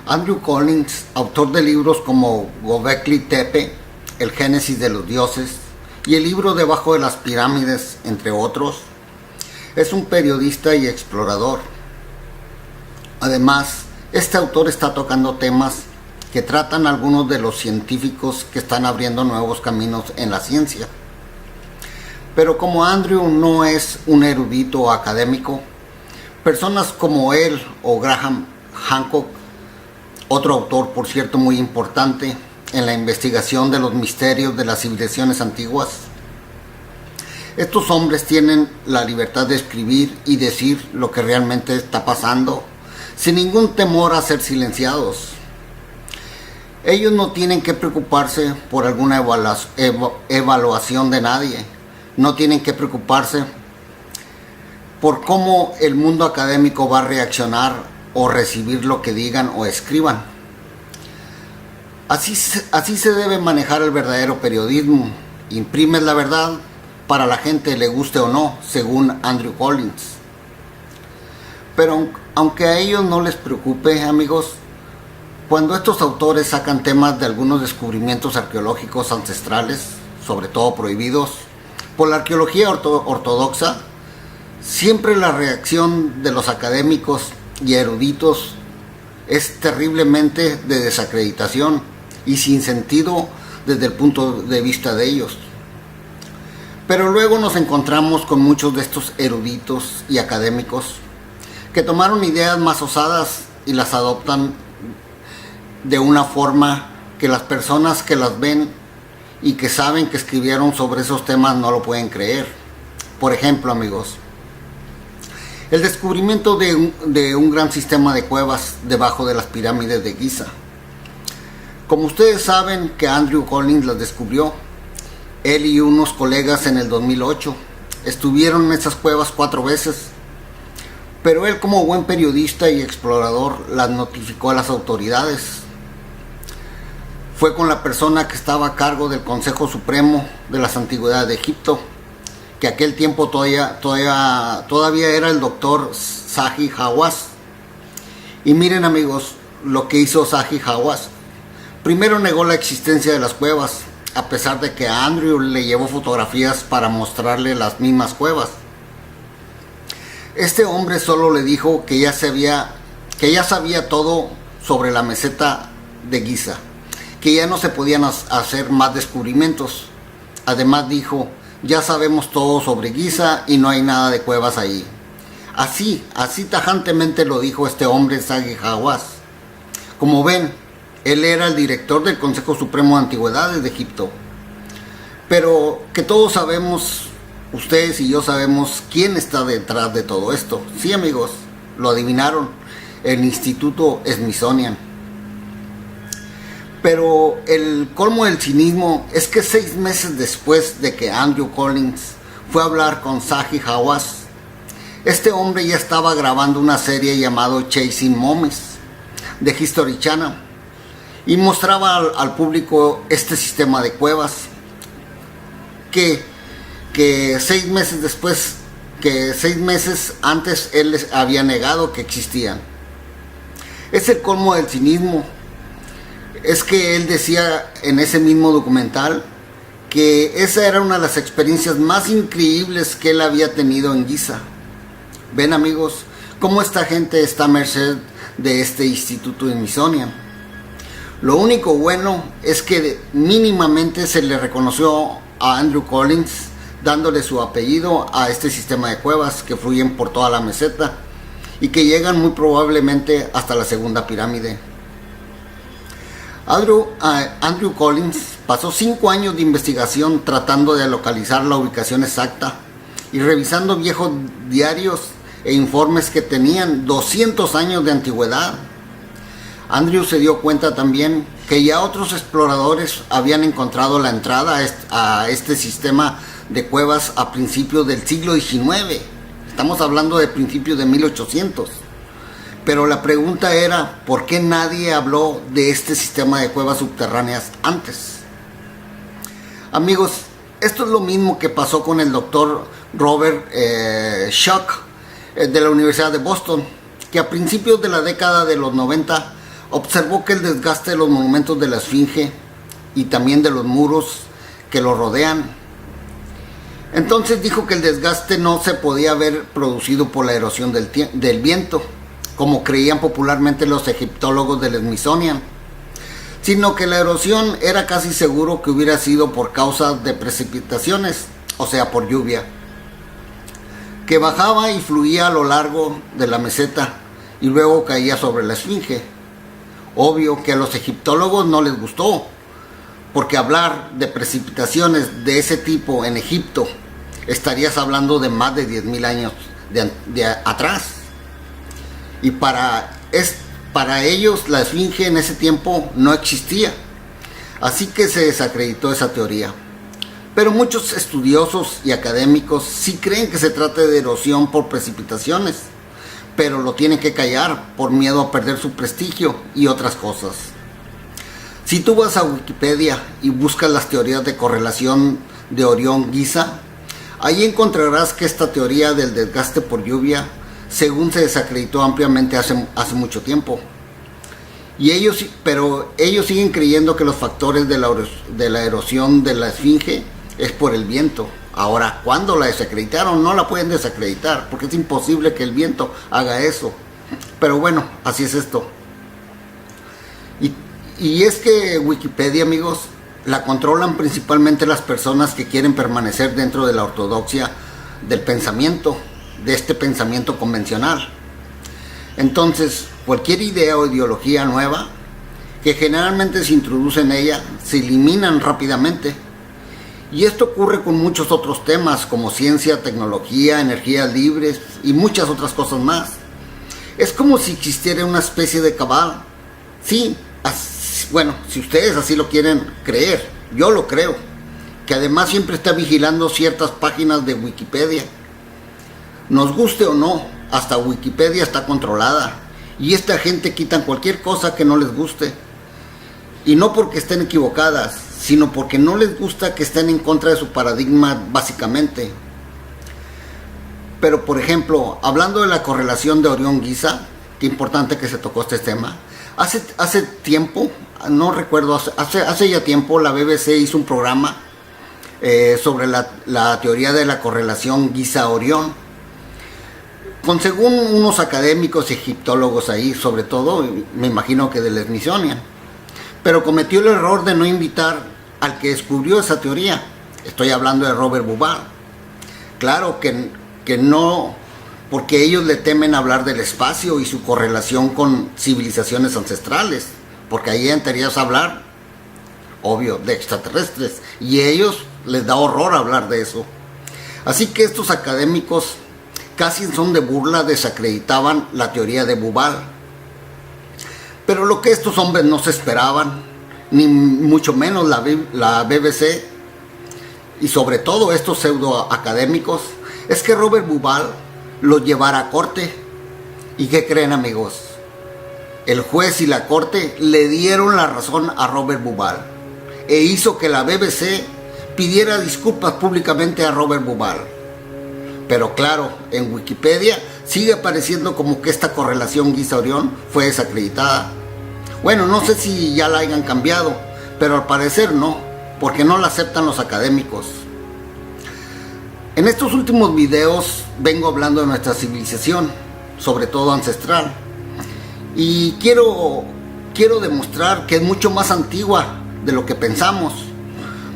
Andrew Collins, autor de libros como Göbekli Tepe, El Génesis de los Dioses y el libro Debajo de las Pirámides, entre otros, es un periodista y explorador. Además, este autor está tocando temas que tratan algunos de los científicos que están abriendo nuevos caminos en la ciencia. Pero como Andrew no es un erudito académico, personas como él o Graham Hancock, otro autor por cierto muy importante en la investigación de los misterios de las civilizaciones antiguas, estos hombres tienen la libertad de escribir y decir lo que realmente está pasando, sin ningún temor a ser silenciados. Ellos no tienen que preocuparse por alguna evaluación de nadie, no tienen que preocuparse por cómo el mundo académico va a reaccionar o recibir lo que digan o escriban. Así se debe manejar el verdadero periodismo. Imprimes la verdad para la gente, le guste o no, según Andrew Collins. Pero aunque a ellos no les preocupe, amigos, cuando estos autores sacan temas de algunos descubrimientos arqueológicos ancestrales, sobre todo prohibidos por la arqueología ortodoxa, siempre la reacción de los académicos y eruditos es terriblemente de desacreditación y sin sentido desde el punto de vista de ellos. Pero luego nos encontramos con muchos de estos eruditos y académicos que tomaron ideas más osadas y las adoptan de una forma que las personas que las ven y que saben que escribieron sobre esos temas no lo pueden creer. Por ejemplo, amigos, el descubrimiento de un gran sistema de cuevas debajo de las pirámides de Giza. Como ustedes saben que Andrew Collins las descubrió, él y unos colegas en el 2008 estuvieron en esas cuevas 4 veces, pero él como buen periodista y explorador las notificó a las autoridades. Fue con la persona que estaba a cargo del Consejo Supremo de las Antigüedades de Egipto, que aquel tiempo todavía era el doctor Zahi Hawass. Y miren, amigos, lo que hizo Zahi Hawass. Primero negó la existencia de las cuevas, a pesar de que a Andrew le llevó fotografías para mostrarle las mismas cuevas. Este hombre solo le dijo que ya sabía todo sobre la meseta de Giza, que ya no se podían hacer más descubrimientos. Además dijo: ya sabemos todo sobre Giza y no hay nada de cuevas ahí. Así tajantemente lo dijo este hombre, Zahi Hawass. Como ven, él era el director del Consejo Supremo de Antigüedades de Egipto. Pero que todos sabemos, ustedes y yo sabemos quién está detrás de todo esto. Sí, amigos, lo adivinaron: el Instituto Smithsonian. Pero el colmo del cinismo es que 6 meses después de que Andrew Collins fue a hablar con Zahi Hawass, este hombre ya estaba grabando una serie llamada Chasing Mummies de History Channel y mostraba al público este sistema de cuevas que 6 meses antes él les había negado que existían. Es el colmo del cinismo. Es que él decía en ese mismo documental que esa era una de las experiencias más increíbles que él había tenido en Giza. Ven, amigos, cómo esta gente está a merced de este Instituto Smithsonian. Lo único bueno es que mínimamente se le reconoció a Andrew Collins dándole su apellido a este sistema de cuevas que fluyen por toda la meseta y que llegan muy probablemente hasta la segunda pirámide. Andrew Collins pasó 5 años de investigación tratando de localizar la ubicación exacta y revisando viejos diarios e informes que tenían 200 años de antigüedad. Andrew se dio cuenta también que ya otros exploradores habían encontrado la entrada a este sistema de cuevas a principios del siglo XIX. Estamos hablando de principios de 1800. Pero la pregunta era, ¿por qué nadie habló de este sistema de cuevas subterráneas antes? Amigos, esto es lo mismo que pasó con el doctor Robert Schoch de la Universidad de Boston, que a principios de la década de los 90 observó que el desgaste de los monumentos de la Esfinge y también de los muros que lo rodean. Entonces dijo que el desgaste no se podía haber producido por la erosión del viento, como creían popularmente los egiptólogos del Smithsonian, sino que la erosión era casi seguro que hubiera sido por causa de precipitaciones, o sea, por lluvia, que bajaba y fluía a lo largo de la meseta y luego caía sobre la Esfinge. Obvio que a los egiptólogos no les gustó, porque hablar de precipitaciones de ese tipo en Egipto, estarías hablando de más de 10.000 años de atrás. Y para ellos la Esfinge en ese tiempo no existía. Así que se desacreditó esa teoría. Pero muchos estudiosos y académicos sí creen que se trata de erosión por precipitaciones, pero lo tienen que callar por miedo a perder su prestigio y otras cosas. Si tú vas a Wikipedia y buscas las teorías de correlación de Orión-Giza, ahí encontrarás que esta teoría del desgaste por lluvia, según se desacreditó ampliamente hace mucho tiempo. Pero ellos siguen creyendo que los factores de la erosión de la Esfinge es por el viento. Ahora, ¿cuándo la desacreditaron? No la pueden desacreditar, porque es imposible que el viento haga eso. Pero bueno, así es esto. Y es que Wikipedia, amigos, la controlan principalmente las personas que quieren permanecer dentro de la ortodoxia del pensamiento, de este pensamiento convencional. Entonces, cualquier idea o ideología nueva que generalmente se introduce en ella, se eliminan rápidamente. Y esto ocurre con muchos otros temas como ciencia, tecnología, energías libres y muchas otras cosas más. Es como si existiera una especie de cabal. Sí, bueno, si ustedes así lo quieren creer, yo lo creo, que además siempre está vigilando ciertas páginas de Wikipedia. Nos guste o no, hasta Wikipedia está controlada, y esta gente quitan cualquier cosa que no les guste, y no porque estén equivocadas, sino porque no les gusta que estén en contra de su paradigma básicamente. Pero por ejemplo, hablando de la correlación de Orión-Giza, qué importante que se tocó este tema. Hace tiempo, no recuerdo, hace ya tiempo la BBC hizo un programa sobre la teoría de la correlación Giza-Orión, con según unos académicos egiptólogos ahí, sobre todo, me imagino que del Smithsonian, pero cometió el error de no invitar al que descubrió esa teoría. Estoy hablando de Robert Bauval. Claro que no, porque ellos le temen hablar del espacio y su correlación con civilizaciones ancestrales, porque ahí entrarías a hablar, obvio, de extraterrestres, y a ellos les da horror hablar de eso. Así que estos académicos, casi en son de burla, desacreditaban la teoría de Bauval. Pero lo que estos hombres no se esperaban, ni mucho menos la BBC, y sobre todo estos pseudoacadémicos, es que Robert Bauval lo llevara a corte. ¿Y qué creen, amigos? El juez y la corte le dieron la razón a Robert Bauval e hizo que la BBC pidiera disculpas públicamente a Robert Bauval. Pero claro, en Wikipedia sigue apareciendo como que esta correlación Giza-Orión fue desacreditada. Bueno, no sé si ya la hayan cambiado, pero al parecer no, porque no la aceptan los académicos. En estos últimos videos vengo hablando de nuestra civilización, sobre todo ancestral, y quiero demostrar que es mucho más antigua de lo que pensamos,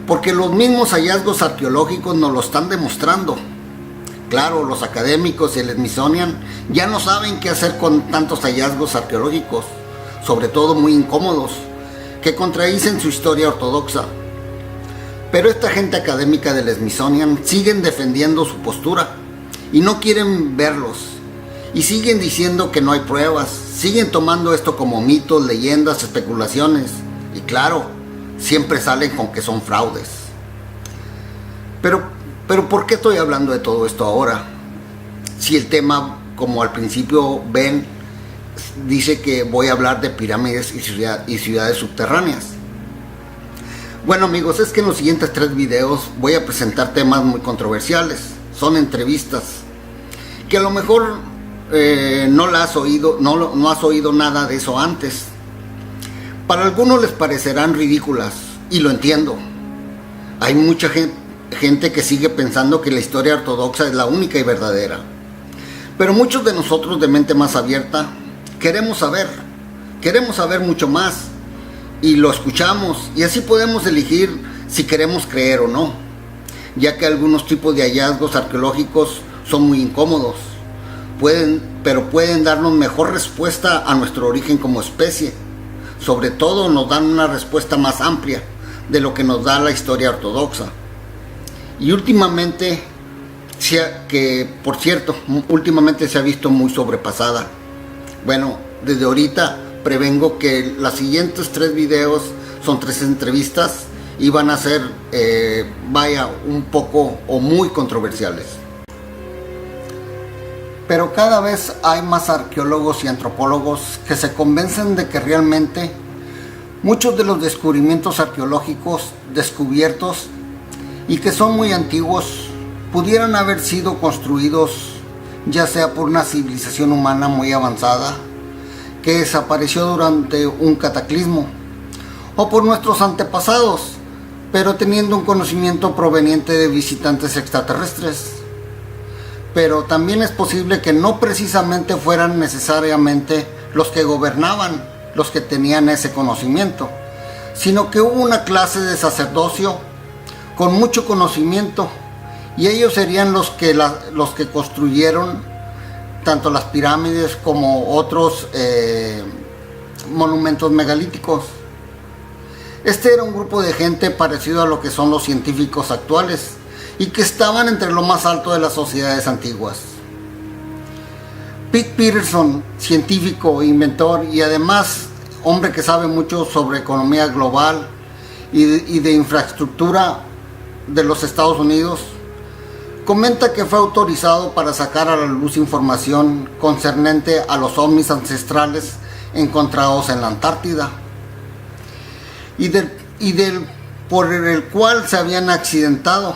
porque los mismos hallazgos arqueológicos nos lo están demostrando. Claro, los académicos y el Smithsonian ya no saben qué hacer con tantos hallazgos arqueológicos, sobre todo muy incómodos, que contradicen su historia ortodoxa. Pero esta gente académica del Smithsonian siguen defendiendo su postura y no quieren verlos, y siguen diciendo que no hay pruebas, siguen tomando esto como mitos, leyendas, especulaciones, y claro, siempre salen con que son fraudes. Pero ¿por qué estoy hablando de todo esto ahora? Si el tema, como al principio ven, dice que voy a hablar de pirámides y ciudades subterráneas. Bueno, amigos, es que en los siguientes 3 videos voy a presentar temas muy controversiales. Son entrevistas que a lo mejor no has oído nada de eso antes, Para algunos les parecerán ridículas, y lo entiendo. Hay mucha gente que sigue pensando que la historia ortodoxa es la única y verdadera. Pero muchos de nosotros de mente más abierta queremos saber mucho más, y lo escuchamos, y así podemos elegir si queremos creer o no, ya que algunos tipos de hallazgos arqueológicos son muy incómodos, pero pueden darnos mejor respuesta a nuestro origen como especie. Sobre todo nos dan una respuesta más amplia de lo que nos da la historia ortodoxa. Y últimamente se ha visto muy sobrepasada. Bueno, desde ahorita prevengo que los siguientes 3 videos son 3 entrevistas y van a ser, un poco o muy controversiales. Pero cada vez hay más arqueólogos y antropólogos que se convencen de que realmente muchos de los descubrimientos arqueológicos descubiertos y que son muy antiguos pudieran haber sido construidos ya sea por una civilización humana muy avanzada que desapareció durante un cataclismo, o por nuestros antepasados, pero teniendo un conocimiento proveniente de visitantes extraterrestres. Pero también es posible que no precisamente fueran necesariamente los que gobernaban los que tenían ese conocimiento, sino que hubo una clase de sacerdocio con mucho conocimiento, y ellos serían los que construyeron tanto las pirámides como otros monumentos megalíticos. Este era un grupo de gente parecido a lo que son los científicos actuales, y que estaban entre lo más alto de las sociedades antiguas. Pete Peterson, científico, inventor y además hombre que sabe mucho sobre economía global y de infraestructura de los Estados Unidos, comenta que fue autorizado para sacar a la luz información concernente a los ovnis ancestrales encontrados en la Antártida por el cual se habían accidentado.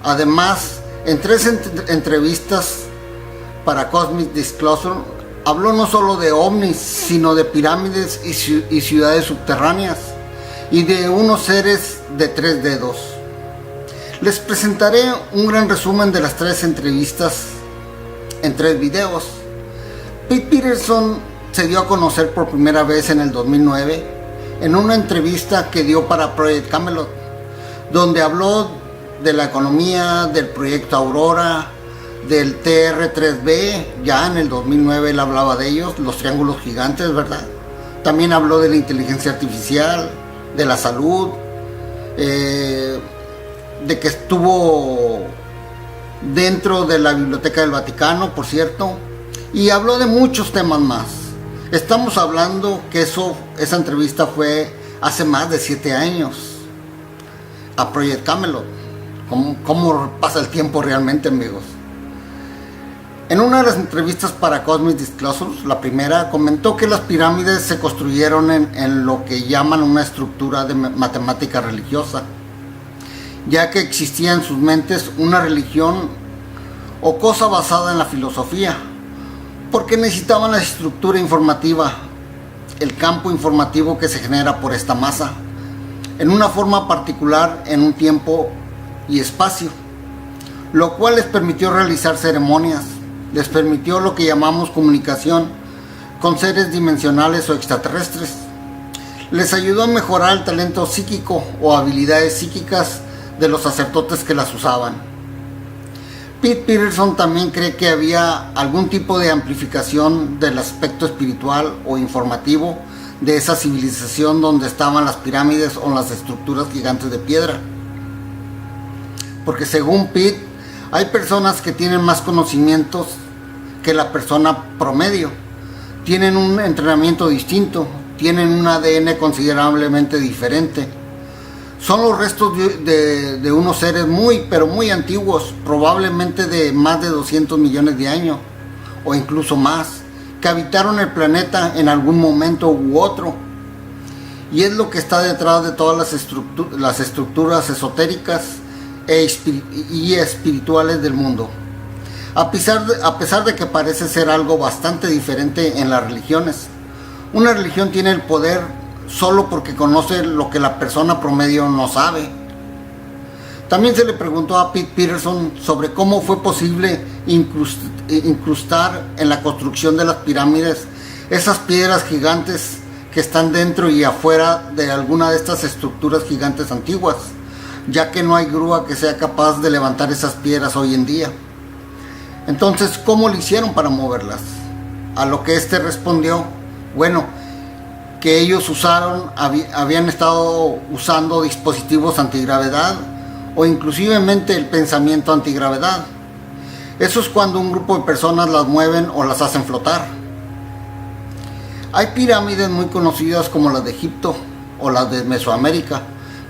Además, en 3 entrevistas para Cosmic Disclosure, habló no solo de ovnis, sino de pirámides y ciudades subterráneas, y de unos seres de 3 dedos. Les presentaré un gran resumen de las 3 entrevistas en 3 videos. Pete Peterson se dio a conocer por primera vez en el 2009 en una entrevista que dio para Project Camelot, donde habló de la economía, del proyecto Aurora, del TR-3B. Ya en el 2009 él hablaba de ellos, los triángulos gigantes, ¿verdad? También habló de la inteligencia artificial, de la salud, de que estuvo dentro de la Biblioteca del Vaticano, por cierto, y habló de muchos temas más. Estamos hablando que esa entrevista fue hace más de 7 años a Project Camelot. ¿Cómo pasa el tiempo realmente, amigos? En una de las entrevistas para Cosmic Disclosure, la primera, comentó que las pirámides se construyeron en lo que llaman una estructura de matemática religiosa, ya que existía en sus mentes una religión o cosa basada en la filosofía, porque necesitaban la estructura informativa, el campo informativo que se genera por esta masa, en una forma particular, en un tiempo y espacio, lo cual les permitió realizar ceremonias, les permitió lo que llamamos comunicación con seres dimensionales o extraterrestres, les ayudó a mejorar el talento psíquico o habilidades psíquicas de los sacerdotes que las usaban. Pete Peterson también cree que había algún tipo de amplificación del aspecto espiritual o informativo de esa civilización donde estaban las pirámides o las estructuras gigantes de piedra. Porque según Pete, hay personas que tienen más conocimientos que la persona promedio, tienen un entrenamiento distinto, tienen un ADN considerablemente diferente. Son los restos de unos seres pero muy antiguos, probablemente de más de 200 millones de años, o incluso más, que habitaron el planeta en algún momento u otro. Y es lo que está detrás de todas las estructuras esotéricas y espirituales del mundo. A pesar de que parece ser algo bastante diferente en las religiones, una religión tiene el poder solo porque conoce lo que la persona promedio no sabe. También se le preguntó a Pete Peterson sobre cómo fue posible incrustar en la construcción de las pirámides esas piedras gigantes que están dentro y afuera de alguna de estas estructuras gigantes antiguas, ya que no hay grúa que sea capaz de levantar esas piedras hoy en día. Entonces, ¿cómo lo hicieron para moverlas? A lo que este respondió, bueno, que ellos habían estado usando dispositivos antigravedad o inclusivemente el pensamiento antigravedad. Eso es cuando un grupo de personas las mueven o las hacen flotar. Hay pirámides muy conocidas como las de Egipto o las de Mesoamérica,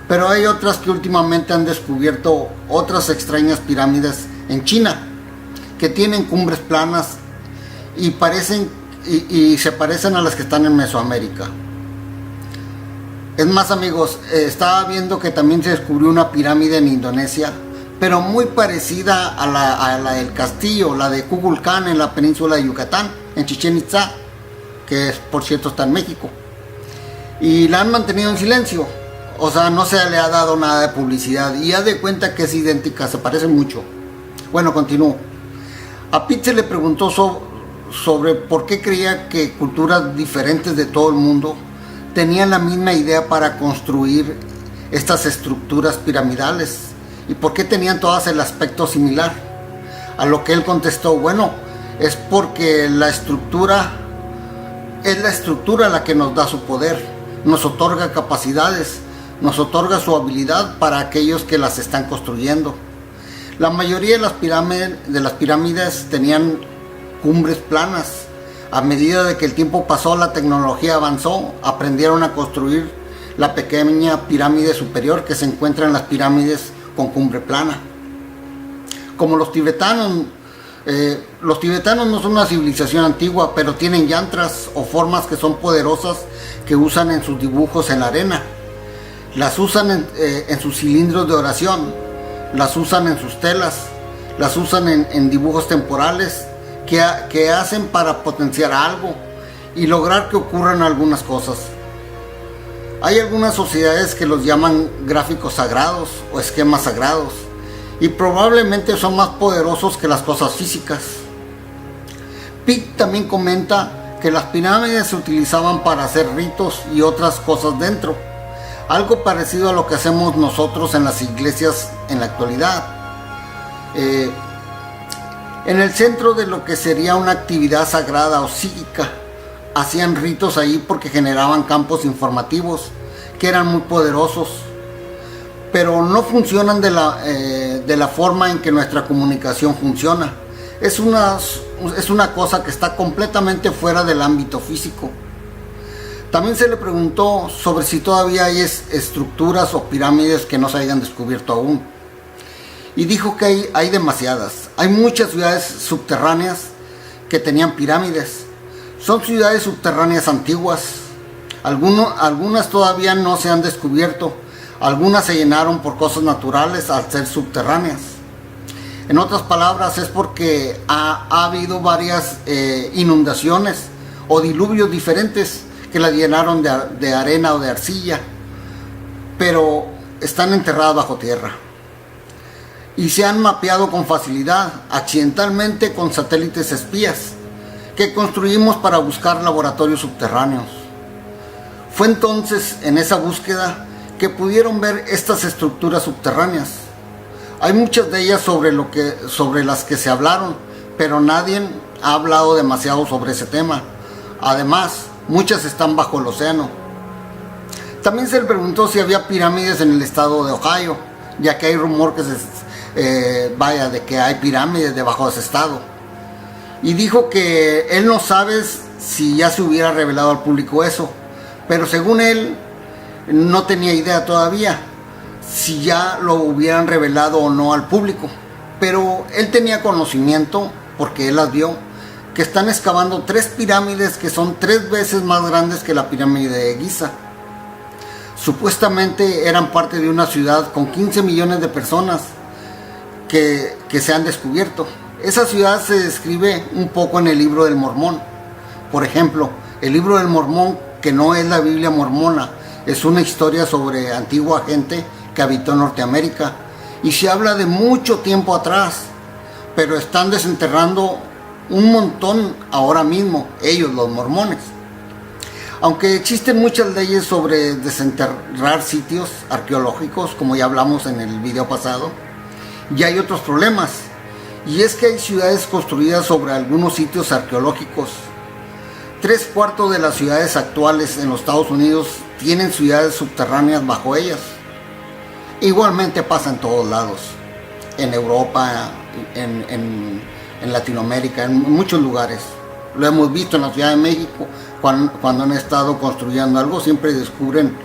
pero hay otras que últimamente han descubierto otras extrañas pirámides en China, que tienen cumbres planas y se parecen a las que están en Mesoamérica. Es más, amigos, estaba viendo que también se descubrió una pirámide en Indonesia, pero muy parecida a la del castillo, la de Kukulcán en la península de Yucatán, en Chichén Itzá, que por cierto está en México. Y la han mantenido en silencio, o sea, no se le ha dado nada de publicidad, y haz de cuenta que es idéntica, se parece mucho. Bueno, continúo. A Pete se le preguntó sobre por qué creía que culturas diferentes de todo el mundo tenían la misma idea para construir estas estructuras piramidales y por qué tenían todas el aspecto similar. A lo que él contestó, bueno, es porque la estructura es la estructura la que nos da su poder, nos otorga capacidades, nos otorga su habilidad para aquellos que las están construyendo. La mayoría de las pirámides tenían cumbres planas. A medida de que el tiempo pasó, la tecnología avanzó, aprendieron a construir la pequeña pirámide superior que se encuentra en las pirámides con cumbre plana. Como los tibetanos no son una civilización antigua, pero tienen yantras o formas que son poderosas que usan en sus dibujos en la arena. Las usan en sus cilindros de oración, las usan en sus telas, las usan en dibujos temporales que hacen para potenciar algo y lograr que ocurran algunas cosas. Hay algunas sociedades que los llaman gráficos sagrados o esquemas sagrados y probablemente son más poderosos que las cosas físicas. Pete también comenta que las pirámides se utilizaban para hacer ritos y otras cosas dentro, algo parecido a lo que hacemos nosotros en las iglesias en la actualidad. En el centro de lo que sería una actividad sagrada o psíquica, hacían ritos ahí porque generaban campos informativos que eran muy poderosos, pero no funcionan de la forma en que nuestra comunicación funciona. Es una cosa que está completamente fuera del ámbito físico. También se le preguntó sobre si todavía hay estructuras o pirámides que no se hayan descubierto aún. Y dijo que hay demasiadas. Hay muchas ciudades subterráneas que tenían pirámides. Son ciudades subterráneas antiguas. Algunas todavía no se han descubierto. Algunas se llenaron por cosas naturales al ser subterráneas. En otras palabras, es porque ha habido varias inundaciones o diluvios diferentes que la llenaron de arena o de arcilla, pero están enterradas bajo tierra. Y se han mapeado con facilidad, accidentalmente con satélites espías, que construimos para buscar laboratorios subterráneos. Fue entonces en esa búsqueda que pudieron ver estas estructuras subterráneas. Hay muchas de ellas sobre las que se hablaron, pero nadie ha hablado demasiado sobre ese tema. Además, muchas están bajo el océano. También se le preguntó si había pirámides en el estado de Ohio, ya que hay rumor de que hay pirámides debajo de ese estado. Y dijo que él no sabe si ya se hubiera revelado al público eso, pero según él no tenía idea todavía si ya lo hubieran revelado o no al público, pero él tenía conocimiento, porque él las vio, que están excavando 3 pirámides que son 3 veces más grandes que la pirámide de Giza. Supuestamente eran parte de una ciudad con 15 millones de personas que se han descubierto. Esa ciudad se describe un poco en el libro del Mormón. Por ejemplo, el libro del Mormón que no es la Biblia mormona, es una historia sobre antigua gente que habitó Norteamérica y se habla de mucho tiempo atrás, pero están desenterrando un montón ahora mismo, ellos los mormones. Aunque existen muchas leyes sobre desenterrar sitios arqueológicos, como ya hablamos en el video pasado, ya hay otros problemas, y es que hay ciudades construidas sobre algunos sitios arqueológicos. 3/4 de las ciudades actuales en los Estados Unidos tienen ciudades subterráneas bajo ellas. Igualmente pasa en todos lados, en Europa, en Latinoamérica, en muchos lugares. Lo hemos visto en la Ciudad de México, cuando han estado construyendo algo, siempre descubren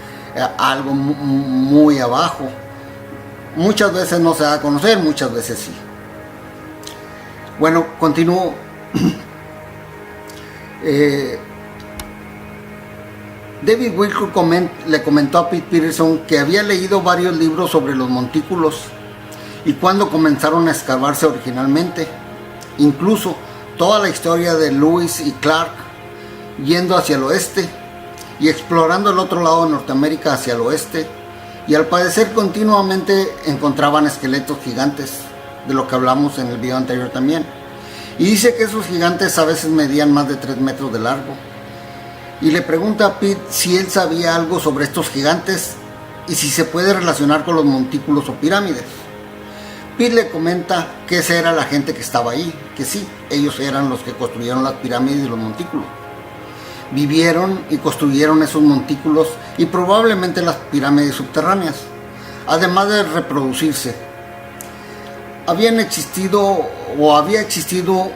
algo muy abajo. Muchas veces no se da a conocer, muchas veces sí. Bueno, continúo. David Wilcock le comentó a Pete Peterson que había leído varios libros sobre los montículos y cuándo comenzaron a excavarse originalmente. Incluso toda la historia de Lewis y Clark yendo hacia el oeste y explorando el otro lado de Norteamérica hacia el oeste, y al parecer continuamente encontraban esqueletos gigantes, de lo que hablamos en el video anterior también. Y dice que esos gigantes a veces medían más de 3 metros de largo. Y le pregunta a Pete si él sabía algo sobre estos gigantes y si se puede relacionar con los montículos o pirámides. Pete le comenta que esa era la gente que estaba ahí, que sí, ellos eran los que construyeron las pirámides y los montículos. Vivieron y construyeron esos montículos y probablemente las pirámides subterráneas, además de reproducirse. Había existido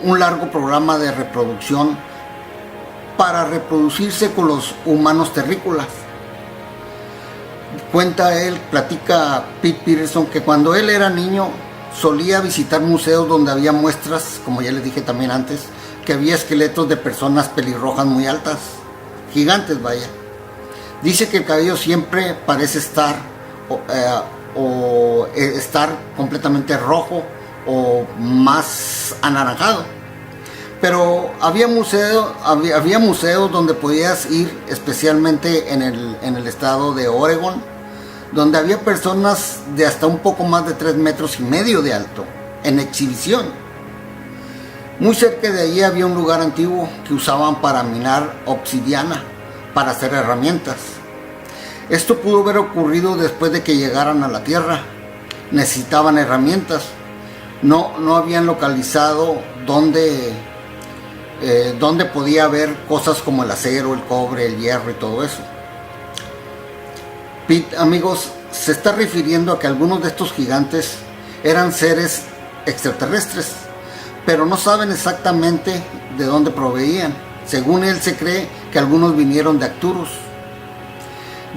un largo programa de reproducción para reproducirse con los humanos terrícolas. Platica Pete Peterson que cuando él era niño solía visitar museos donde había muestras, como ya les dije también antes, que había esqueletos de personas pelirrojas muy altas, gigantes vaya. Dice que el cabello siempre parece estar completamente rojo o más anaranjado. Pero había museos donde podías ir, especialmente en el estado de Oregon, donde había personas de hasta un poco más de 3,5 metros de alto, en exhibición. Muy cerca de allí había un lugar antiguo que usaban para minar obsidiana, para hacer herramientas. Esto pudo haber ocurrido después de que llegaran a la Tierra. Necesitaban herramientas. No habían localizado dónde podía haber cosas como el acero, el cobre, el hierro y todo eso. Pete, amigos, se está refiriendo a que algunos de estos gigantes eran seres extraterrestres, pero no saben exactamente de dónde provenían. Según él, se cree que algunos vinieron de Arcturus.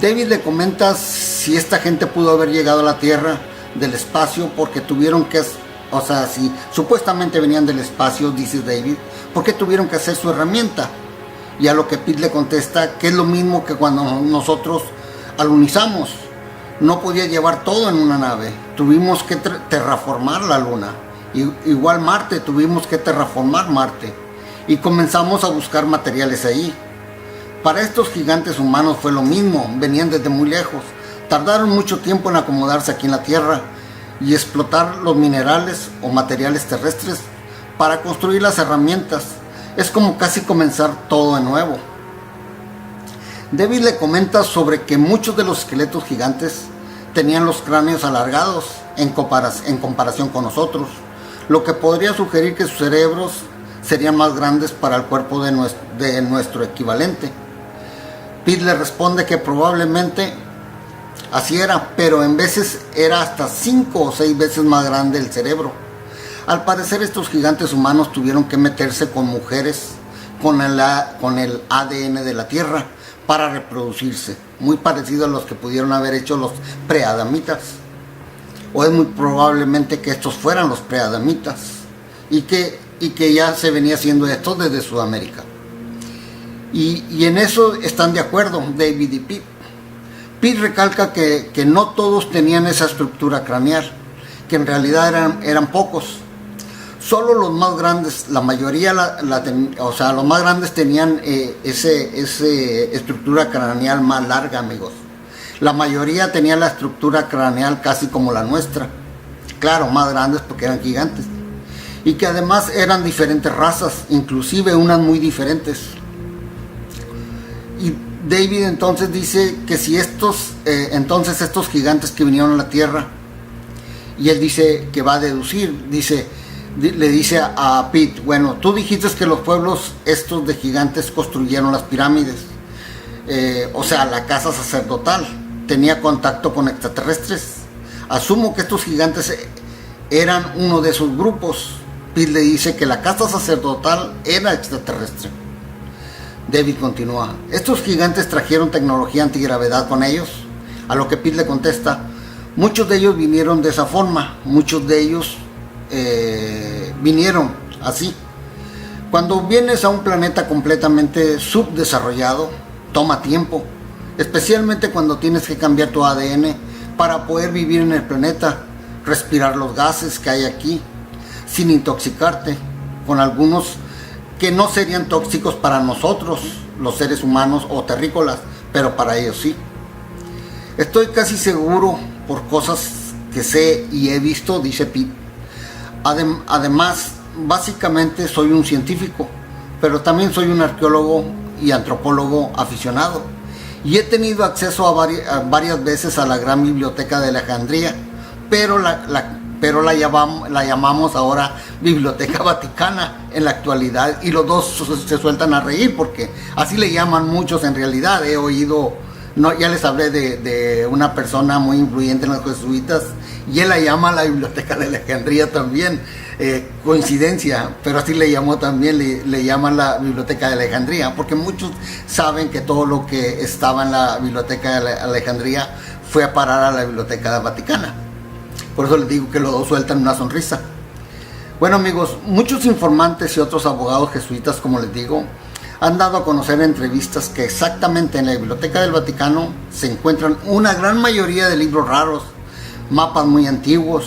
David le comenta si esta gente pudo haber llegado a la Tierra del espacio porque tuvieron que, si supuestamente venían del espacio, dice David, ¿por qué tuvieron que hacer su herramienta? Y a lo que Pete le contesta que es lo mismo que cuando nosotros alunizamos. No podía llevar todo en una nave, tuvimos que terraformar la Luna. Igual Marte, tuvimos que terraformar Marte. Y comenzamos a buscar materiales ahí. Para estos gigantes humanos fue lo mismo, venían desde muy lejos. Tardaron mucho tiempo en acomodarse aquí en la Tierra y explotar los minerales o materiales terrestres para construir las herramientas. Es como casi comenzar todo de nuevo. David le comenta sobre que muchos de los esqueletos gigantes tenían los cráneos alargados en comparación con nosotros, lo que podría sugerir que sus cerebros serían más grandes para el cuerpo de nuestro equivalente. Pete le responde que probablemente así era, pero en veces era hasta 5 o 6 veces más grande el cerebro. Al parecer estos gigantes humanos tuvieron que meterse con mujeres con el ADN de la Tierra para reproducirse, muy parecido a los que pudieron haber hecho los preadamitas, o es muy probablemente que estos fueran los preadamitas y que ya se venía haciendo esto desde Sudamérica. Y en eso están de acuerdo David y Pete. Pete recalca que no todos tenían esa estructura craneal, que en realidad eran pocos. Solo los más grandes, la mayoría, los más grandes tenían ese estructura craneal más larga, amigos. La mayoría tenía la estructura craneal casi como la nuestra. Claro, más grandes porque eran gigantes. Y que además eran diferentes razas, inclusive unas muy diferentes. Y David entonces dice que si estos gigantes que vinieron a la Tierra, y él dice que va a deducir, le dice a Pete, bueno, tú dijiste que los pueblos estos de gigantes construyeron las pirámides, la casa sacerdotal tenía contacto con extraterrestres. Asumo que estos gigantes eran uno de esos grupos. Pete le dice que la casa sacerdotal era extraterrestre. David continúa, estos gigantes trajeron tecnología antigravedad con ellos. A lo que Pete le contesta, muchos de ellos vinieron de esa forma, muchos de ellos vinieron así. Cuando vienes a un planeta completamente subdesarrollado, toma tiempo, especialmente cuando tienes que cambiar tu ADN para poder vivir en el planeta, respirar los gases que hay aquí, sin intoxicarte con algunos que no serían tóxicos para nosotros, los seres humanos o terrícolas, pero para ellos sí. Estoy casi seguro por cosas que sé y he visto, dice Pete. Además, básicamente soy un científico, pero también soy un arqueólogo y antropólogo aficionado. Y he tenido acceso a varias veces a la gran biblioteca de Alejandría, pero la llamamos ahora Biblioteca Vaticana en la actualidad, y los dos se sueltan a reír porque así le llaman muchos en realidad. He oído, ya les hablé de una persona muy influyente en los jesuitas y él la llama la Biblioteca de Alejandría también, coincidencia, pero así le llamó también, le llaman la Biblioteca de Alejandría, porque muchos saben que todo lo que estaba en la Biblioteca de Alejandría fue a parar a la Biblioteca Vaticana. Por eso les digo que los dos sueltan una sonrisa. Bueno, amigos, muchos informantes y otros abogados jesuitas, como les digo, han dado a conocer en entrevistas que exactamente en la Biblioteca del Vaticano se encuentran una gran mayoría de libros raros, mapas muy antiguos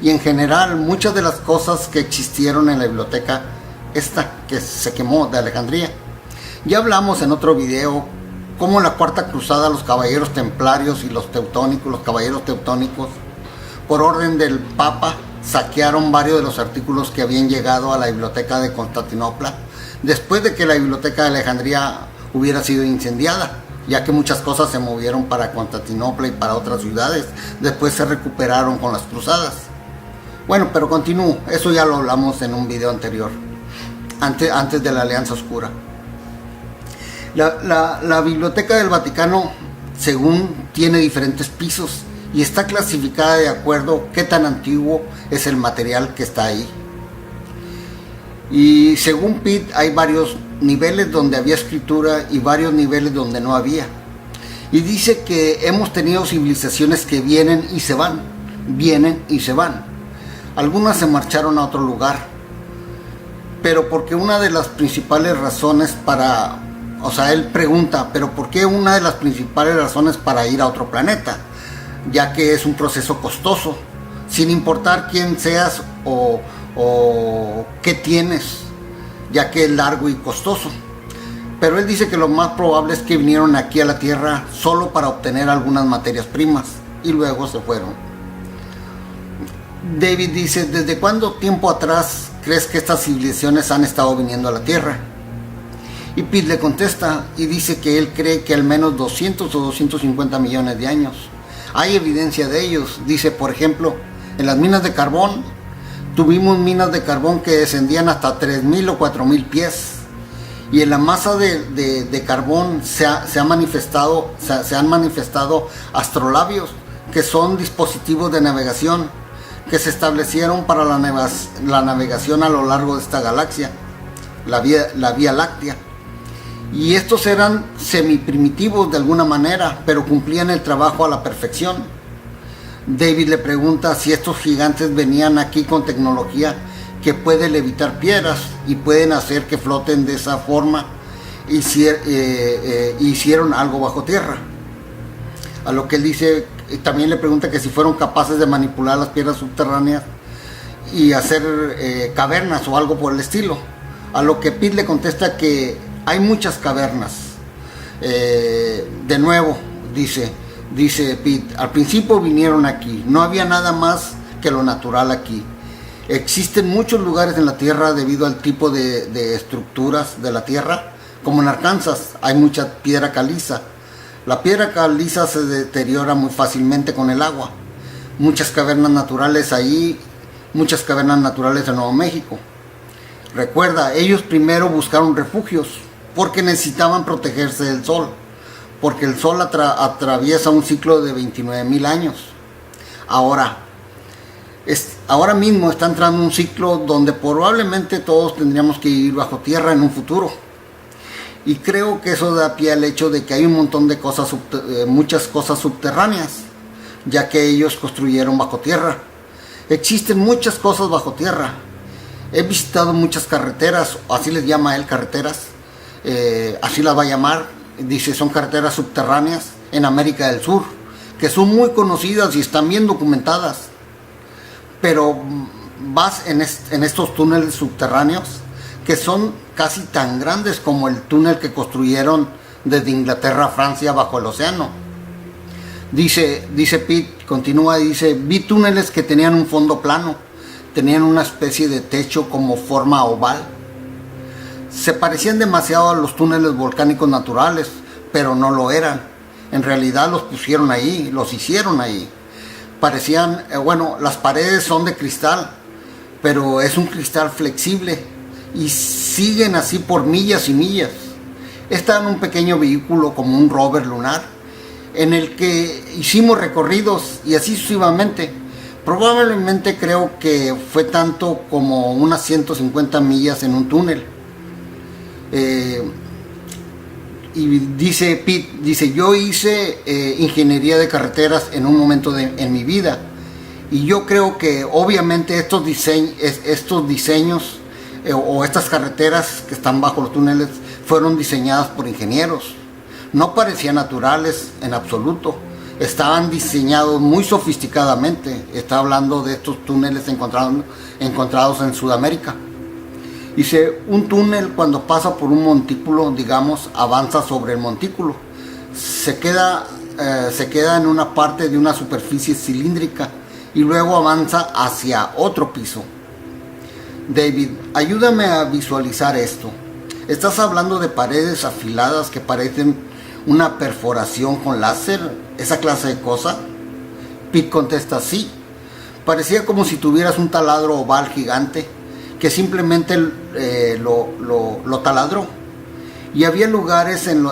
y en general muchas de las cosas que existieron en la biblioteca esta que se quemó de Alejandría. Ya hablamos en otro video cómo en la Cuarta Cruzada los caballeros templarios y los caballeros teutónicos, por orden del Papa, saquearon varios de los artículos que habían llegado a la biblioteca de Constantinopla después de que la biblioteca de Alejandría hubiera sido incendiada, ya que muchas cosas se movieron para Constantinopla y para otras ciudades. Después se recuperaron con las cruzadas. Bueno, pero continúo, eso ya lo hablamos en un video anterior, antes de la Alianza Oscura. La Biblioteca del Vaticano, según, tiene diferentes pisos y está clasificada de acuerdo a qué tan antiguo es el material que está ahí. Y según Pete, hay varios niveles donde había escritura y varios niveles donde no había. Y dice que hemos tenido civilizaciones que vienen y se van. Algunas se marcharon a otro lugar, pero porque una de las principales razones él pregunta, pero ¿por qué una de las principales razones para ir a otro planeta? Ya que es un proceso costoso, sin importar quién seas o qué tienes, ya que es largo y costoso. Pero él dice que lo más probable es que vinieron aquí a la Tierra solo para obtener algunas materias primas y luego se fueron. David dice, ¿desde cuánto tiempo atrás crees que estas civilizaciones han estado viniendo a la Tierra? Y Pete le contesta y dice que él cree que al menos 200 o 250 millones de años. Hay evidencia de ellos. Dice, por ejemplo, en las minas de carbón, tuvimos minas de carbón que descendían hasta 3.000 o 4.000 pies. Y en la masa de carbón se han manifestado astrolabios, que son dispositivos de navegación que se establecieron para la navegación a lo largo de esta galaxia, la Vía Láctea. Y estos eran semiprimitivos de alguna manera, pero cumplían el trabajo a la perfección. David le pregunta si estos gigantes venían aquí con tecnología que puede levitar piedras y pueden hacer que floten de esa forma, hicieron algo bajo tierra. A lo que él dice, también le pregunta que si fueron capaces de manipular las piedras subterráneas y hacer cavernas o algo por el estilo. A lo que Pete le contesta que hay muchas cavernas. De nuevo, dice Pete, al principio vinieron aquí, no había nada más que lo natural aquí. Existen muchos lugares en la tierra debido al tipo de estructuras de la tierra, como en Arkansas hay mucha piedra caliza. La piedra caliza se deteriora muy fácilmente con el agua. Muchas cavernas naturales ahí, muchas cavernas naturales en Nuevo México. Recuerda, ellos primero buscaron refugios porque necesitaban protegerse del sol, porque el sol atraviesa un ciclo de 29,000 años. Ahora mismo está entrando un ciclo donde probablemente todos tendríamos que ir bajo tierra en un futuro. Y creo que eso da pie al hecho de que hay un montón de cosas, muchas cosas subterráneas, ya que ellos construyeron bajo tierra. Existen muchas cosas bajo tierra. He visitado muchas carreteras, así les llama él, carreteras, así las va a llamar. Dice, son carreteras subterráneas en América del Sur, que son muy conocidas y están bien documentadas. Pero vas en estos túneles subterráneos que son casi tan grandes como el túnel que construyeron desde Inglaterra a Francia bajo el océano. Dice Pete, continúa, dice, vi túneles que tenían un fondo plano, tenían una especie de techo como forma oval. Se parecían demasiado a los túneles volcánicos naturales, pero no lo eran. En realidad los pusieron ahí, los hicieron ahí. Parecían, las paredes son de cristal, pero es un cristal flexible y siguen así por millas y millas. Está en un pequeño vehículo como un rover lunar, en el que hicimos recorridos y así sucesivamente. Probablemente creo que fue tanto como unas 150 millas en un túnel. Y dice Pete, yo hice ingeniería de carreteras en un momento en mi vida. Y yo creo que obviamente estos diseños o estas carreteras que están bajo los túneles fueron diseñadas por ingenieros. No parecían naturales en absoluto. Estaban diseñados muy sofisticadamente. Está hablando de estos túneles encontrados en Sudamérica. Dice, un túnel cuando pasa por un montículo, digamos, avanza sobre el montículo. Se queda en una parte de una superficie cilíndrica y luego avanza hacia otro piso. David, ayúdame a visualizar esto. ¿Estás hablando de paredes afiladas que parecen una perforación con láser? ¿Esa clase de cosa? Pete contesta, sí. Parecía como si tuvieras un taladro oval gigante que simplemente lo taladró. Y había lugares en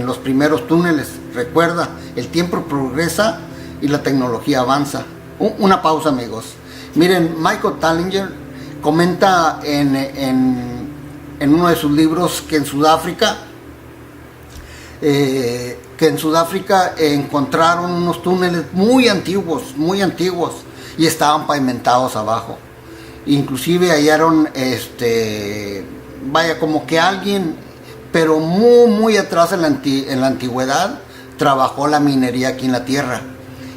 los primeros túneles. Recuerda, el tiempo progresa y la tecnología avanza. Una pausa, amigos. Miren, Michael Tallinger comenta en uno de sus libros que en Sudáfrica encontraron unos túneles muy antiguos y estaban pavimentados abajo. Inclusive hallaron como que alguien, pero muy atrás en la antigüedad, trabajó la minería aquí en la tierra.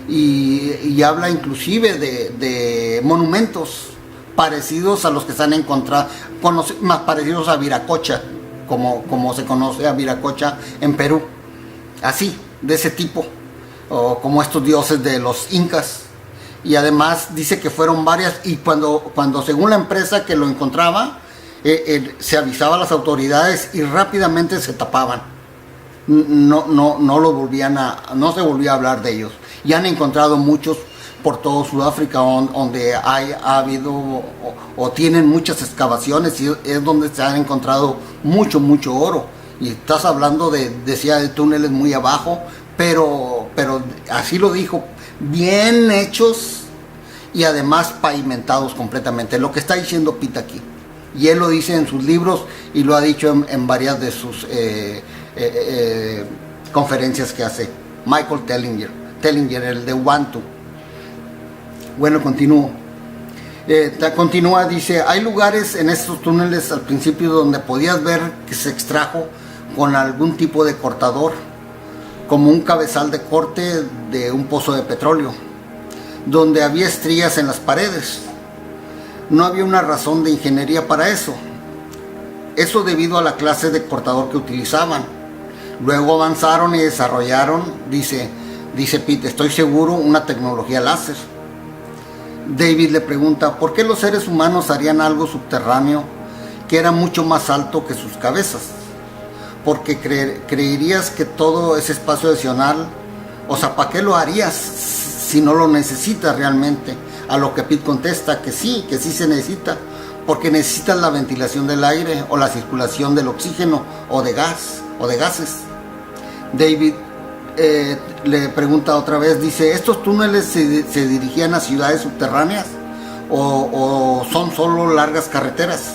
Y habla inclusive de monumentos parecidos a los que se han encontrado, más parecidos a Viracocha, como se conoce a Viracocha en Perú. Así, de ese tipo, o como estos dioses de los incas. Y además dice que fueron varias, y cuando según la empresa que lo encontraba, se avisaba a las autoridades y rápidamente se tapaban. No se volvía a hablar de ellos. Y han encontrado muchos por todo Sudáfrica, donde ha habido o tienen muchas excavaciones, y es donde se han encontrado mucho oro. Y estás hablando de túneles muy abajo, pero así lo dijo, bien hechos y además pavimentados completamente, lo que está diciendo Pete aquí. Y él lo dice en sus libros y lo ha dicho en varias de sus conferencias que hace. Michael Tallinger, el de Ubuntu. Bueno, continúo. Continúa, dice, hay lugares en estos túneles al principio donde podías ver que se extrajo con algún tipo de cortador, como un cabezal de corte de un pozo de petróleo, donde había estrías en las paredes. no había una razón de ingeniería para eso. Eso debido a la clase de cortador que utilizaban. Luego avanzaron y desarrollaron, dice Pete, estoy seguro, una tecnología láser. David le pregunta, ¿por qué los seres humanos harían algo subterráneo que era mucho más alto que sus cabezas? Porque creerías que todo ese espacio adicional, o sea, ¿para qué lo harías si no lo necesitas realmente? A lo que Pete contesta que sí se necesita, porque necesitas la ventilación del aire o la circulación del oxígeno o de gas o de gases. David le pregunta otra vez, dice, ¿estos túneles se dirigían a ciudades subterráneas o son solo largas carreteras?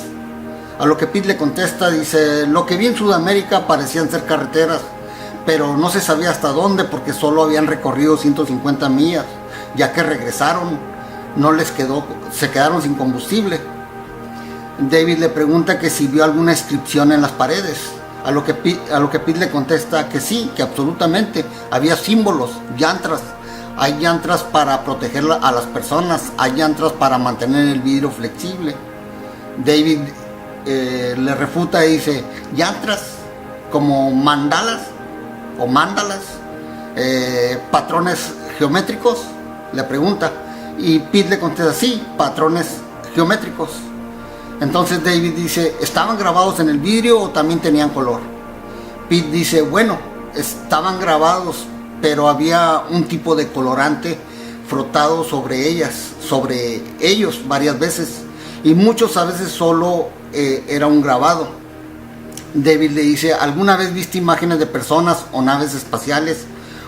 A lo que Pete le contesta, dice, lo que vi en Sudamérica parecían ser carreteras, pero no se sabía hasta dónde porque solo habían recorrido 150 millas, ya que regresaron, se quedaron sin combustible. David le pregunta que si vio alguna inscripción en las paredes, a lo que Pete le contesta que sí, que absolutamente, había símbolos, yantras. Hay yantras para proteger a las personas, hay yantras para mantener el vidrio flexible. David le refuta y dice, yantras como mandalas o mandalas, patrones geométricos, le pregunta, y Pete le contesta, sí, patrones geométricos. Entonces David dice, ¿estaban grabados en el vidrio o también tenían color? Pete dice, bueno, estaban grabados, pero había un tipo de colorante frotado sobre ellos varias veces, y muchos a veces solo era un grabado. David le dice, ¿alguna vez viste imágenes de personas o naves espaciales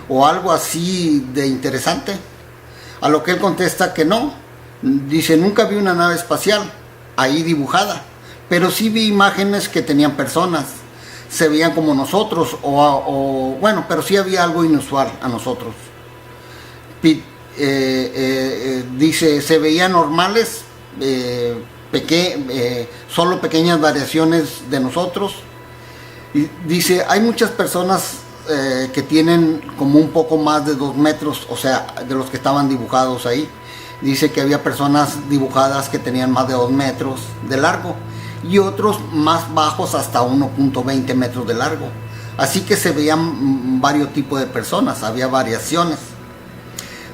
o algo así de interesante? A lo que él contesta que no. Dice, nunca vi una nave espacial ahí dibujada, pero sí vi imágenes que tenían personas, se veían como nosotros, bueno, pero sí había algo inusual a nosotros. Pete dice, se veían normales, solo pequeñas variaciones de nosotros. Y dice, hay muchas personas que tienen como un poco más de 2 metros, o sea, de los que estaban dibujados ahí. Dice que había personas dibujadas que tenían más de 2 metros de largo y otros más bajos hasta 1.20 metros de largo. Así que se veían varios tipos de personas, había variaciones.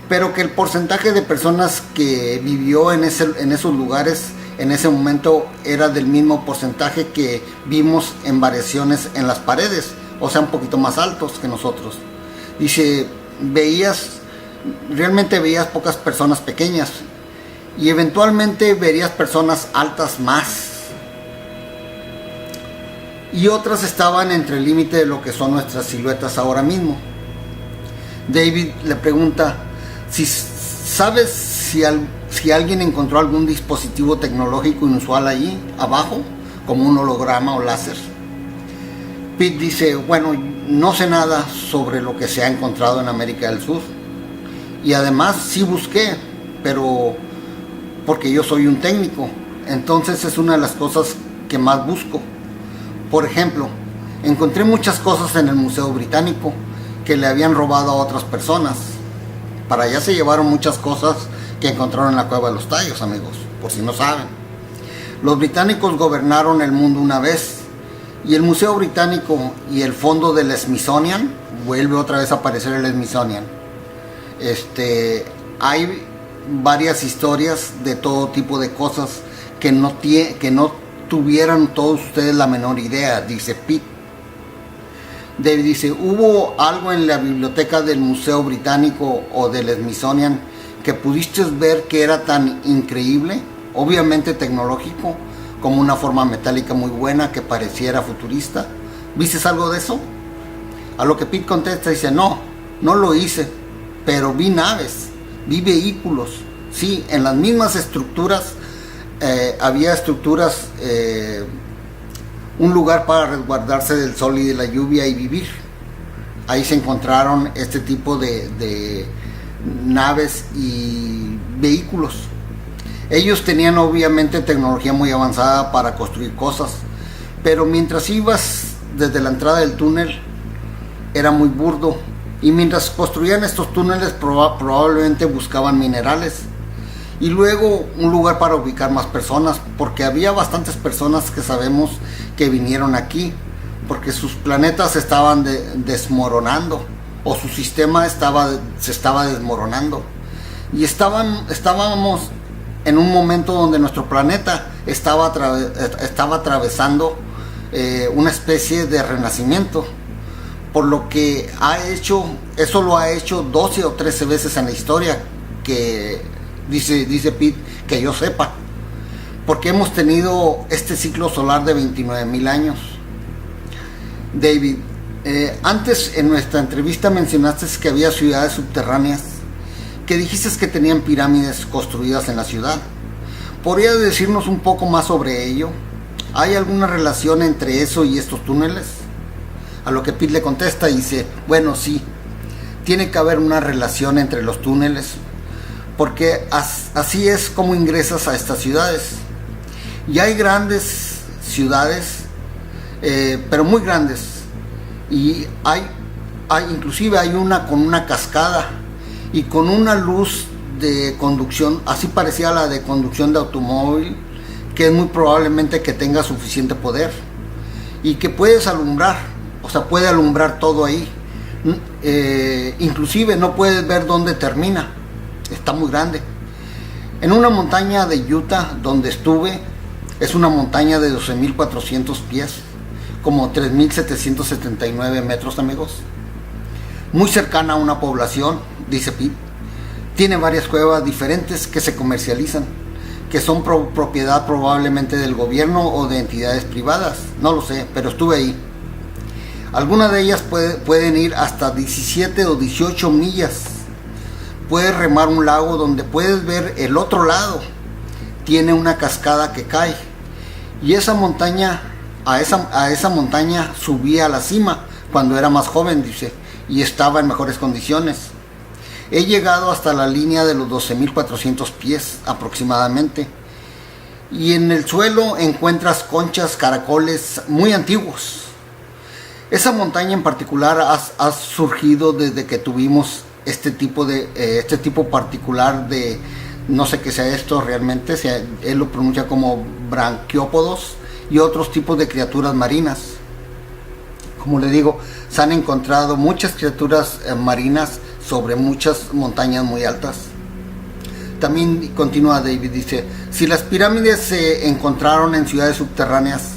Pero que el porcentaje de personas que vivió en esos lugares en ese momento era del mismo porcentaje que vimos en variaciones en las paredes, o sea, un poquito más altos que nosotros. Dice, realmente veías pocas personas pequeñas y eventualmente verías personas altas más, y otras estaban entre el límite de lo que son nuestras siluetas ahora mismo. David le pregunta, ¿sabes si alguien encontró algún dispositivo tecnológico inusual allí abajo, como un holograma o láser? Pete dice, bueno, no sé nada sobre lo que se ha encontrado en América del Sur. Y además sí busqué, pero porque yo soy un técnico, entonces es una de las cosas que más busco. Por ejemplo, encontré muchas cosas en el Museo Británico que le habían robado a otras personas. Para allá se llevaron muchas cosas que encontraron en la Cueva de los Tallos, amigos, por si no saben. Los británicos gobernaron el mundo una vez, y el Museo Británico y el fondo del Smithsonian, vuelve otra vez a aparecer el Smithsonian. Hay varias historias de todo tipo de cosas que no tuvieran todos ustedes la menor idea, dice Pete. David dice, ¿hubo algo en la biblioteca del Museo Británico o del Smithsonian que pudiste ver que era tan increíble, obviamente tecnológico, como una forma metálica muy buena que pareciera futurista? ¿Viste algo de eso? A lo que Pete contesta, dice, no lo hice, pero vi naves, vi vehículos, sí, en las mismas estructuras, había estructuras, un lugar para resguardarse del sol y de la lluvia y vivir. Ahí se encontraron este tipo de naves y vehículos. Ellos tenían obviamente tecnología muy avanzada para construir cosas, pero mientras ibas desde la entrada del túnel era muy burdo, y mientras construían estos túneles probablemente buscaban minerales, y luego un lugar para ubicar más personas, porque había bastantes personas que sabemos que vinieron aquí porque sus planetas se estaban desmoronando, o su sistema se estaba desmoronando, y estábamos en un momento donde nuestro planeta estaba atravesando una especie de renacimiento, por lo que eso lo ha hecho 12 o 13 veces en la historia, que dice Pete, que yo sepa, porque hemos tenido este ciclo solar de 29,000 años. David, antes en nuestra entrevista mencionaste que había ciudades subterráneas, que dijiste que tenían pirámides construidas en la ciudad. ¿Podrías decirnos un poco más sobre ello? ¿Hay alguna relación entre eso y estos túneles? A lo que Pete le contesta y dice, bueno, sí, tiene que haber una relación entre los túneles, porque así es como ingresas a estas ciudades. Y hay grandes ciudades, pero muy grandes, y inclusive hay una con una cascada y con una luz de conducción, así parecía a la de conducción de automóvil, que es muy probablemente que tenga suficiente poder y que puedes alumbrar, o sea, puede alumbrar todo ahí. Inclusive no puedes ver dónde termina, está muy grande. En una montaña de Utah donde estuve, es una montaña de 12,400 pies, como 3,779 metros, amigos, muy cercana a una población, dice Pete. Tiene varias cuevas diferentes que se comercializan, que son propiedad probablemente del gobierno o de entidades privadas, no lo sé, pero estuve ahí. Algunas de ellas pueden ir hasta 17 o 18 millas. Puedes remar un lago donde puedes ver el otro lado. Tiene una cascada que cae. Y esa montaña, a esa montaña subí a la cima cuando era más joven, dice, y estaba en mejores condiciones. He llegado hasta la línea de los 12,400 pies aproximadamente. Y en el suelo encuentras conchas, caracoles muy antiguos. Esa montaña en particular ha surgido desde que tuvimos este tipo particular de, no sé qué sea esto realmente, él lo pronuncia como branquiópodos y otros tipos de criaturas marinas. Como le digo, se han encontrado muchas criaturas marinas sobre muchas montañas muy altas. También continúa David, dice, si las pirámides se encontraron en ciudades subterráneas,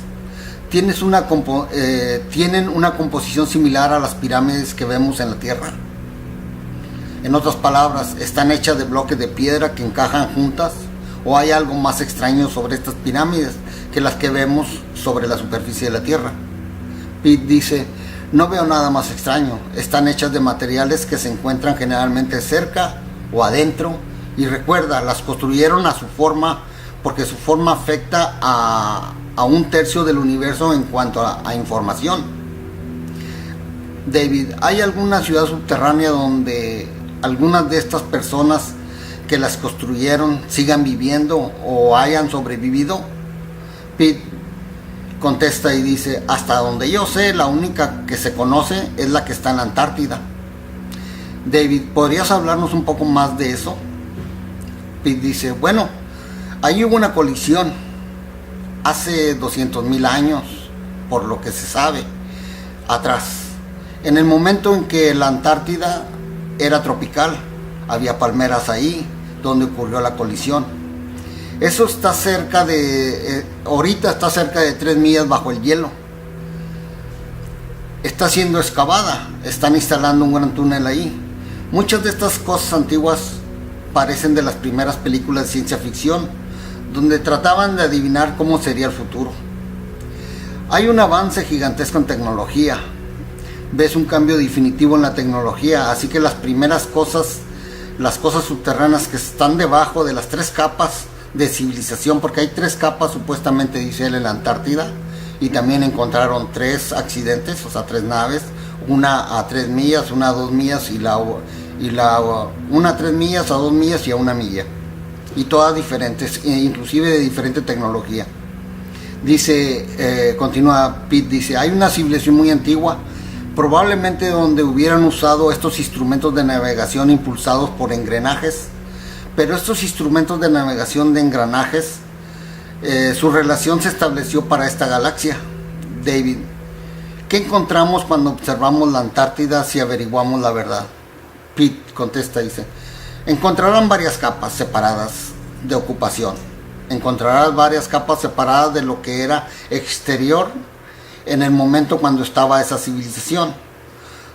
tienen una composición similar a las pirámides que vemos en la Tierra. En otras palabras, ¿están hechas de bloques de piedra que encajan juntas? ¿O hay algo más extraño sobre estas pirámides que las que vemos sobre la superficie de la Tierra? Pete dice, no veo nada más extraño. Están hechas de materiales que se encuentran generalmente cerca o adentro. Y recuerda, las construyeron a su forma, porque su forma afecta a 1/3 del universo en cuanto a información. David, ¿hay alguna ciudad subterránea donde algunas de estas personas que las construyeron sigan viviendo o hayan sobrevivido? Pete contesta y dice, hasta donde yo sé, la única que se conoce es la que está en la Antártida. David, ¿podrías hablarnos un poco más de eso? Pete dice, bueno, ahí hubo una colisión hace 200,000 años, por lo que se sabe, atrás. En el momento en que la Antártida era tropical, había palmeras ahí, donde ocurrió la colisión. Eso está ahorita está cerca de 3 millas bajo el hielo. Está siendo excavada, están instalando un gran túnel ahí. Muchas de estas cosas antiguas parecen de las primeras películas de ciencia ficción, donde trataban de adivinar cómo sería el futuro. Hay un avance gigantesco en tecnología. Ves un cambio definitivo en la tecnología, así que las cosas subterráneas que están debajo de las 3 capas de civilización, porque hay 3 capas supuestamente, dice él, en la Antártida, y también encontraron 3 accidentes, o sea, 3 naves, una a 3 millas, una a 2 millas una a 3 millas, a 2 millas y a 1 milla, y todas diferentes, inclusive de diferente tecnología. Dice, continúa Pete, dice, hay una civilización muy antigua, probablemente donde hubieran usado estos instrumentos de navegación impulsados por engrenajes, Pero estos instrumentos de navegación de engranajes, su relación se estableció para esta galaxia. David, ¿qué encontramos cuando observamos la Antártida si averiguamos la verdad? Pete contesta, dice, encontrarán varias capas separadas de ocupación. Encontrarás varias capas separadas de lo que era exterior en el momento cuando estaba esa civilización.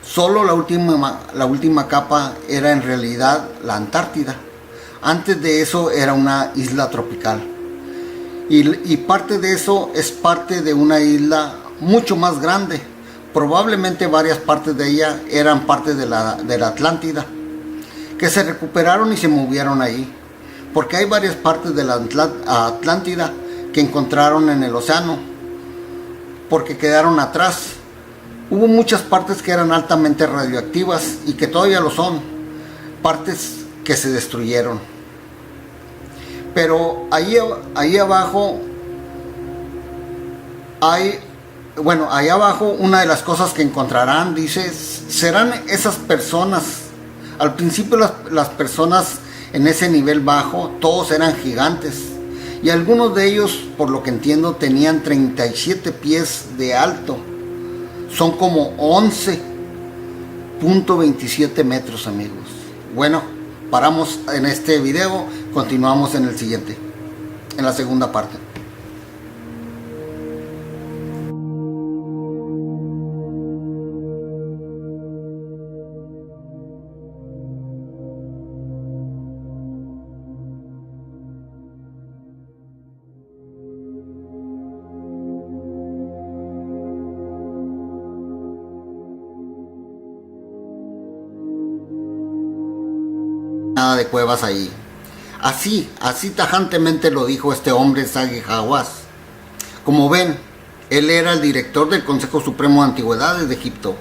Solo la última capa era en realidad la Antártida. Antes de eso era una isla tropical. Y parte de eso es parte de una isla mucho más grande. Probablemente varias partes de ella eran parte de la Atlántida, que se recuperaron y se movieron ahí. Porque hay varias partes de la Atlántida que encontraron en el océano, porque quedaron atrás. Hubo muchas partes que eran altamente radioactivas y que todavía lo son, partes que se destruyeron. Pero ahí abajo allá abajo una de las cosas que encontrarán, dice, serán esas personas. Al principio las personas en ese nivel bajo, todos eran gigantes. Y algunos de ellos, por lo que entiendo, tenían 37 pies de alto. Son como 11.27 metros, amigos. Bueno, paramos en este video, continuamos en el siguiente, en la segunda parte. Nada de cuevas ahí. Así tajantemente lo dijo este hombre, Zahi Hawass. Como ven, él era el director del Consejo Supremo de Antigüedades de Egipto.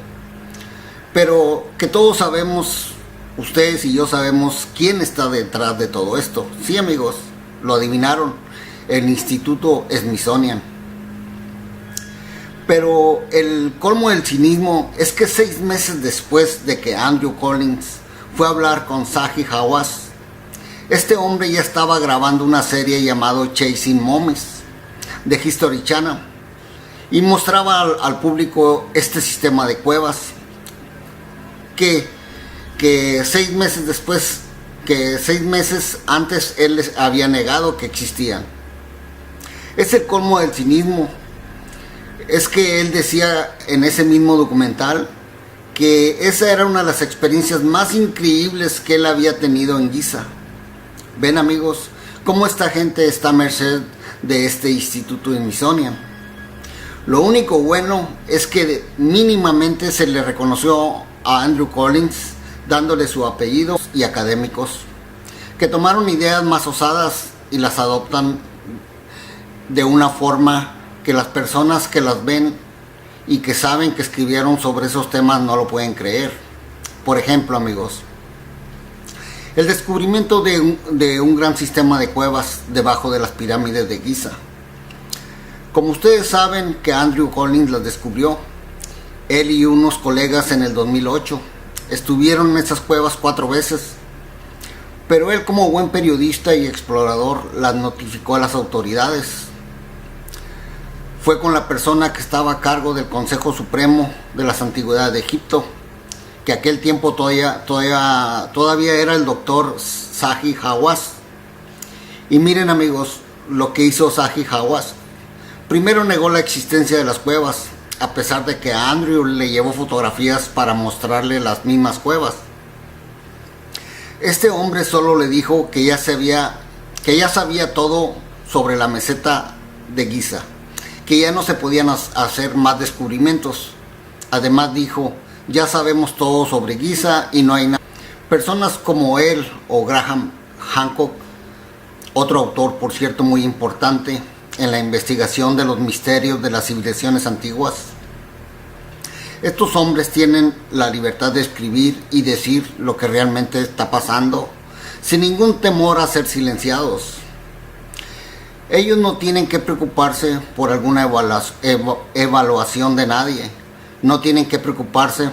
Pero que todos sabemos, ustedes y yo sabemos quién está detrás de todo esto. Sí, amigos, lo adivinaron, el Instituto Smithsonian. Pero el colmo del cinismo es que 6 meses después de que Andrew Collins fue a hablar con Zahi Hawass, este hombre ya estaba grabando una serie llamada Chasing Mummies de History Channel y mostraba al público este sistema de cuevas que 6 meses después, que 6 meses antes él les había negado que existían. Es el colmo del cinismo. Es que él decía en ese mismo documental que esa era una de las experiencias más increíbles que él había tenido en Giza. Ven, amigos, cómo esta gente está a merced de este Instituto Smithsonian. Lo único bueno es que mínimamente se le reconoció a Andrew Collins, dándole su apellido, y académicos que tomaron ideas más osadas y las adoptan de una forma que las personas que las ven y que saben que escribieron sobre esos temas no lo pueden creer. Por ejemplo, amigos, el descubrimiento de un gran sistema de cuevas debajo de las pirámides de Giza. Como ustedes saben que Andrew Collins las descubrió, él y unos colegas en el 2008 estuvieron en esas cuevas 4 veces, pero él, como buen periodista y explorador, las notificó a las autoridades. Fue con la persona que estaba a cargo del Consejo Supremo de las Antigüedades de Egipto, que aquel tiempo todavía era el doctor Zahi Hawass. Y miren, amigos, lo que hizo Zahi Hawass. Primero negó la existencia de las cuevas, a pesar de que a Andrew le llevó fotografías para mostrarle las mismas cuevas. Este hombre solo le dijo que ya sabía todo sobre la meseta de Giza, que ya no se podían hacer más descubrimientos. Además dijo, ya sabemos todo sobre Giza y no hay nada. Personas como él o Graham Hancock, otro autor por cierto muy importante en la investigación de los misterios de las civilizaciones antiguas, estos hombres tienen la libertad de escribir y decir lo que realmente está pasando sin ningún temor a ser silenciados. Ellos no tienen que preocuparse por alguna evaluación de nadie. No tienen que preocuparse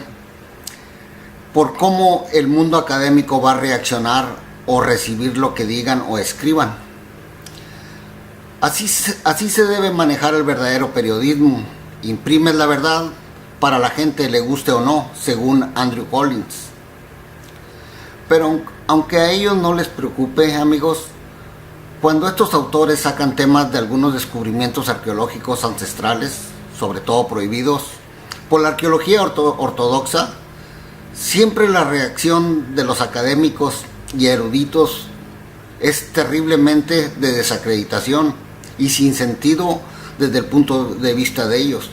por cómo el mundo académico va a reaccionar o recibir lo que digan o escriban. Así se debe manejar el verdadero periodismo. Imprimes la verdad para la gente, le guste o no, según Andrew Collins. Pero aunque a ellos no les preocupe, amigos, cuando estos autores sacan temas de algunos descubrimientos arqueológicos ancestrales, sobre todo prohibidos por la arqueología ortodoxa, siempre la reacción de los académicos y eruditos es terriblemente de desacreditación y sin sentido desde el punto de vista de ellos.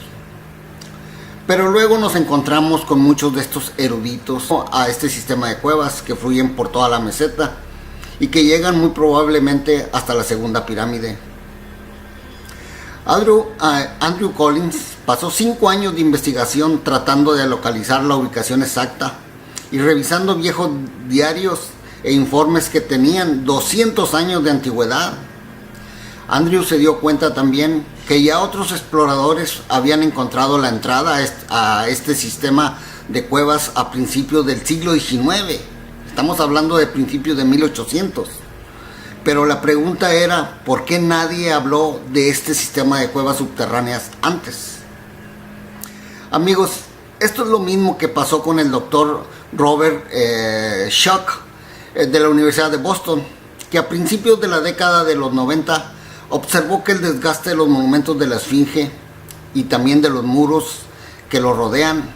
Pero luego nos encontramos con muchos de estos eruditos a este sistema de cuevas que fluyen por toda la meseta y que llegan muy probablemente hasta la segunda pirámide. Andrew Collins pasó 5 años de investigación tratando de localizar la ubicación exacta y revisando viejos diarios e informes que tenían 200 años de antigüedad. Andrew se dio cuenta también que ya otros exploradores habían encontrado la entrada a este sistema de cuevas a principios del siglo XIX. Estamos hablando de principios de 1800. Pero la pregunta era, ¿por qué nadie habló de este sistema de cuevas subterráneas antes? Amigos, esto es lo mismo que pasó con el doctor Robert Schoch de la Universidad de Boston, que a principios de la década de los 90 observó que el desgaste de los monumentos de la Esfinge y también de los muros que lo rodean.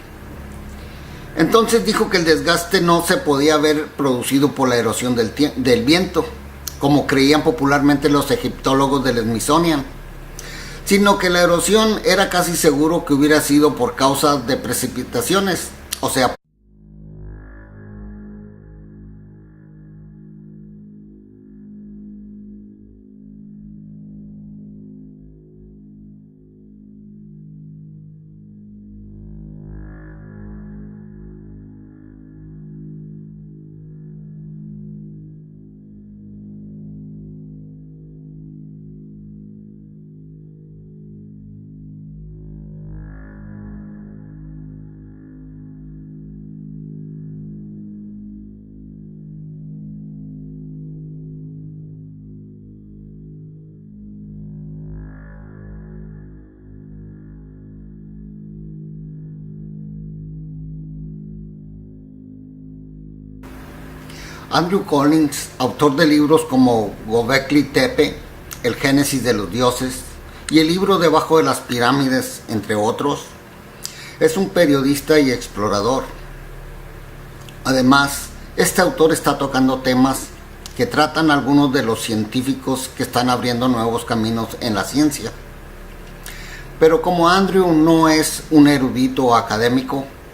Entonces dijo que el desgaste no se podía haber producido por la erosión del viento, como creían popularmente los egiptólogos del Smithsonian, sino que la erosión era casi seguro que hubiera sido por causa de precipitaciones, o sea, Andrew Collins, autor de libros como Göbekli Tepe, El Génesis de los Dioses y el libro Debajo de las Pirámides, entre otros, es un periodista y explorador. Además, este autor está tocando temas que tratan algunos de los científicos que están abriendo nuevos caminos en la ciencia. Pero como Andrew no es un erudito académico,